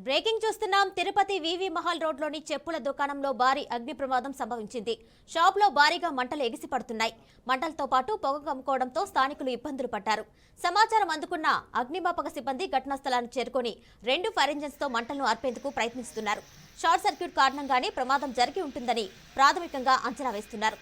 Breaking చూస్తున్నాం. తిరుపతి వివి మహల్ రోడ్లోని చెప్పుల దుకాణంలో భారీ అగ్ని ప్రమాదం సంభవించింది. షాప్లో భారీగా మంటలు ఎగిసిపడుతున్నాయి. మంటలతో పాటు పొగ కమ్ముకోవడంతో స్థానికులు ఇబ్బందులు పడ్డారు. సమాచారం అందుకున్న అగ్నిమాపక సిబ్బంది ఘటనా స్థలానికి చేరుకొని 2 ఫైర్ ఇంజిన్స్ తో మంటలను ఆర్పేందుకు ప్రయత్నిస్తున్నారు. షార్ట్ సర్క్యూట్ కారణంగానే ప్రమాదం జరిగి ఉంటుందని ప్రాథమికంగా అంచనా వేస్తున్నారు.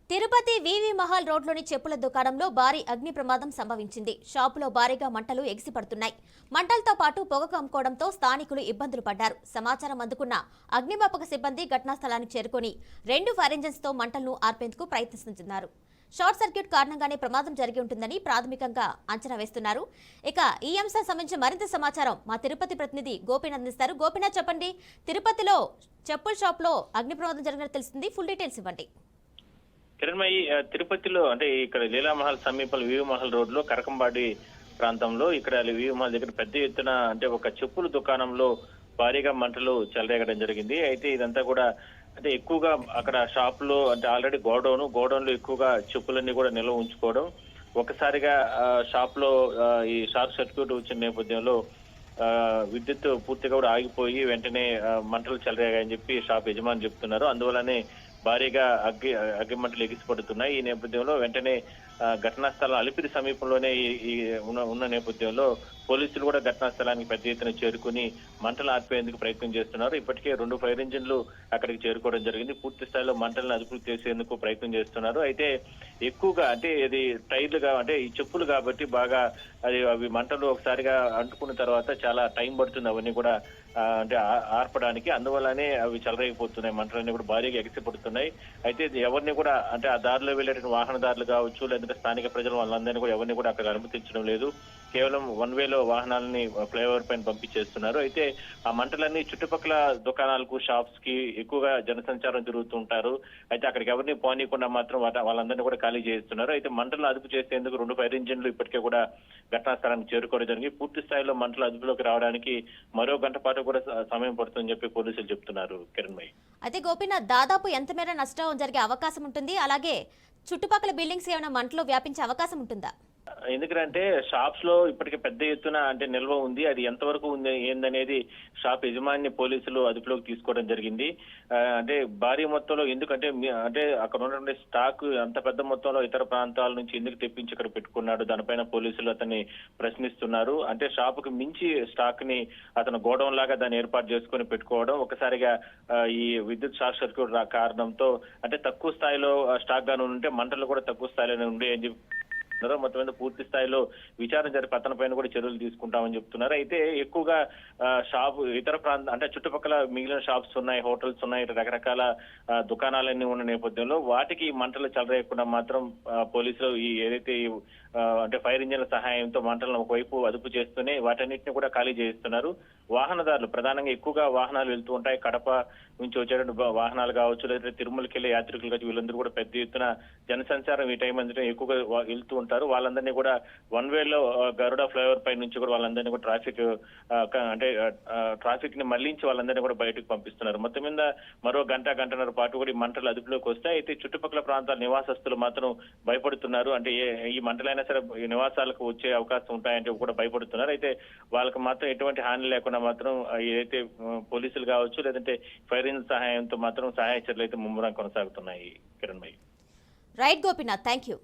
తిరుపతి వివి మహల్ రోడ్లోని చెప్పుల దుకాణంలో భారీ అగ్ని ప్రమాదం సంభవించింది. షాపులో భారీగా మంటలు ఎగిసిపడుతున్నాయి. మంటలతో పాటు పొగ కమ్ముకోవడంతో స్థానికులు ఇబ్బందులు పడ్డారు. సమాచారం అందుకున్న అగ్నిమాపక సిబ్బంది ఘటనా స్థలానికి చేరుకొని 2 ఫైర్ ఇంజిన్స్ తో మంటలను ఆర్పేందుకు ప్రయత్నిస్తున్నారు. షార్ట్ సర్క్యూట్ కారణంగానే ప్రమాదం జరిగి ఉంటుందని ప్రాథమికంగా అంచనా వేస్తున్నారు. ఇక ఈ అంశం సంబంధించి మరింత సమాచారం మా తిరుపతి ప్రతినిధి గోపీనాథ్ అందిస్తారు. గోపీనాథ్, చెప్పండి, తిరుపతిలో చెప్పుల షాప్ లో అగ్ని ప్రమాదం జరిగినట్టు తెలుస్తుంది. ఫుల్ డీటెయిల్స్ ఇవ్వండి. కిరణ్మయి, తిరుపతిలో అంటే ఇక్కడ లీలామహల్ సమీపంలో వివి మహల్ రోడ్ లో కరకంబాడి ప్రాంతంలో ఇక్కడ వివి మహల్ దగ్గర పెద్ద ఎత్తున అంటే ఒక చెప్పుల దుకాణంలో భారీగా మంటలు చెలరేగడం జరిగింది. అయితే ఇదంతా కూడా అంటే ఎక్కువగా అక్కడ షాప్ లో అంటే ఆల్రెడీ గోడౌన్ లో ఎక్కువగా చెప్పులన్నీ కూడా నిల్వ ఉంచుకోవడం, ఒకసారిగా షాప్ లో ఈ షార్ట్ సర్క్యూట్ వచ్చిన నేపథ్యంలో విద్యుత్ పూర్తిగా కూడా ఆగిపోయి వెంటనే మంటలు చెలరేగాయని చెప్పి షాప్ యజమాని చెప్తున్నారు. అందువల్లనే భారీగా అగ్గి మంటలు ఎగిసిపడుతున్నాయి. ఈ నేపథ్యంలో వెంటనే ఘటనా స్థలం అలిపిరి సమీపంలోనే ఉన్న నేపథ్యంలో పోలీసులు కూడా ఘటనా స్థలానికి పెద్ద ఎత్తున చేరుకుని మంటలు ఆర్పేందుకు ప్రయత్నం చేస్తున్నారు. ఇప్పటికే 2 ఫైర్ ఇంజిన్లు అక్కడికి చేరుకోవడం జరిగింది. పూర్తి స్థాయిలో మంటలను అదుపు చేసేందుకు ప్రయత్నం చేస్తున్నారు. అయితే ఎక్కువగా అంటే ఇది టైర్లుగా అంటే ఈ చెప్పులు కాబట్టి బాగా అవి మంటలు ఒకసారిగా అంటుకున్న తర్వాత చాలా టైం పడుతుంది అవన్నీ కూడా అంటే ఆర్పడానికి. అందువల్లనే అవి చెలరేగిపోతున్నాయి. మంటలన్నీ కూడా భారీగా ఎగిసిపడుతున్నాయి. అయితే ఎవరిని కూడా అంటే ఆ దారిలో వెళ్ళేటువంటి వాహనదారులు కావచ్చు, లేదంటే స్థానిక ప్రజలు వాళ్ళందరినీ కూడా ఎవరిని కూడా అక్కడ అనుమతించడం లేదు. కేవలం 1 వేలో వాహనాలని ఫ్లైఓవర్ పైన పంపించేస్తున్నారు. అయితే ఆ మంటలన్నీ చుట్టుపక్కల దుకాణాలకు, షాప్స్ కి ఎక్కువగా జనసంచారం జరుగుతుంటారు. అయితే అక్కడికి ఎవరిని పోనీయకుండా మాత్రం వాళ్ళందరినీ కూడా ఖాళీ చేస్తున్నారు. అయితే మంటలను అదుపు చేసేందుకు 2 ఫైర్ ఇంజిన్లు ఇప్పటికే కూడా ఘటనా స్థలానికి చేరుకోవడం జరిగింది. పూర్తి స్థాయిలో మంటలు అదుపులోకి రావడానికి మరో గంట పాటు కూడా సమయం పడుతుందని చెప్పి పోలీసులు చెప్తున్నారు. కిరణ్మయి, అయితే గోపీనాథ్, దాదాపు ఎంత మేర నష్టం జరిగే అవకాశం ఉంటుంది? అలాగే చుట్టుపక్కల బిల్డింగ్స్ ఏమైనా మంటలు వ్యాపించే అవకాశం ఉంటుందా? ఎందుకంటే షాప్స్ లో ఇప్పటికే పెద్ద ఎత్తున అంటే నిల్వ ఉంది. అది ఎంతవరకు ఉంది ఏందనేది షాప్ యజమాని పోలీసులు అదుపులోకి తీసుకోవడం జరిగింది. అంటే భారీ మొత్తంలో ఎందుకంటే అంటే అక్కడ ఉన్నటువంటి స్టాక్ అంత పెద్ద మొత్తంలో ఇతర ప్రాంతాల నుంచి ఎందుకు తెప్పించి ఇక్కడ పెట్టుకున్నాడు, దానిపైన పోలీసులు అతన్ని ప్రశ్నిస్తున్నారు. అంటే షాప్ కు మించి స్టాక్ ని అతను గోడౌన్ లాగా దాన్ని ఏర్పాటు చేసుకుని పెట్టుకోవడం, ఒకసారిగా ఈ విద్యుత్ షార్ట్ సర్క్యూట్ కారణంతో అంటే తక్కువ స్థాయిలో స్టాక్ గాను ఉంటే మంటలు కూడా తక్కువ స్థాయిలోనే ఉండే అని చెప్పి మొత్తం మీద పూర్తి స్థాయిలో విచారణ జరిపి అతని పైన కూడా చర్యలు తీసుకుంటామని చెప్తున్నారు. అయితే ఎక్కువగా షాప్ ఇతర ప్రాంతం అంటే చుట్టుపక్కల మిగిలిన షాప్స్ ఉన్నాయి, హోటల్స్ ఉన్నాయి, రకరకాల దుకాణాలన్నీ ఉన్న నేపథ్యంలో వాటికి మంటలు చెలరేయకుండా మాత్రం పోలీసులు ఈ ఏదైతే అంటే ఫైర్ ఇంజిన్ల సహాయంతో మంటలను ఒకవైపు అదుపు చేస్తూనే వాటన్నిటిని కూడా ఖాళీ చేస్తున్నారు. వాహనదారులు ప్రధానంగా ఎక్కువగా వాహనాలు వెళ్తూ ఉంటాయి. కడప నుంచి వచ్చేటువంటి వాహనాలు కావచ్చు, లేదంటే తిరుమలకి వెళ్ళే యాత్రికులు కావచ్చు, వీళ్ళందరూ కూడా పెద్ద ఎత్తున జనసంచారం ఈ టైం అంతా ఎక్కువగా వెళ్తూ ఉంటారు. వాళ్ళందరినీ కూడా 1 వేలో గరుడ ఫ్లైఓవర్ పై నుంచి కూడా వాళ్ళందరినీ కూడా ట్రాఫిక్ ని మళ్లించి వాళ్ళందరినీ కూడా బయటకు పంపిస్తున్నారు. మొత్తం మీద మరో గంటన్నర పాటు కూడా ఈ మంటలు అదుపులోకి వస్తాయి. అయితే చుట్టుపక్కల ప్రాంతాల నివాసస్తులు మాత్రం భయపడుతున్నారు. అంటే ఈ మంటలైనా సరే నివాసాలకు వచ్చే అవకాశం ఉంటాయంటే కూడా భయపడుతున్నారు. అయితే వాళ్ళకి మాత్రం ఎటువంటి హాని లేకుండా మాత్రం ఏదైతే పోలీసులు కావచ్చు, లేదంటే ఫైర్ ఇంజిన్ సహాయంతో మాత్రం సహాయ చర్యలు అయితే ముమ్మరం కొనసాగుతున్నాయి. కిరణ్ భాయ్, రైట్ గోపీనాథ్, థ్యాంక్ యూ.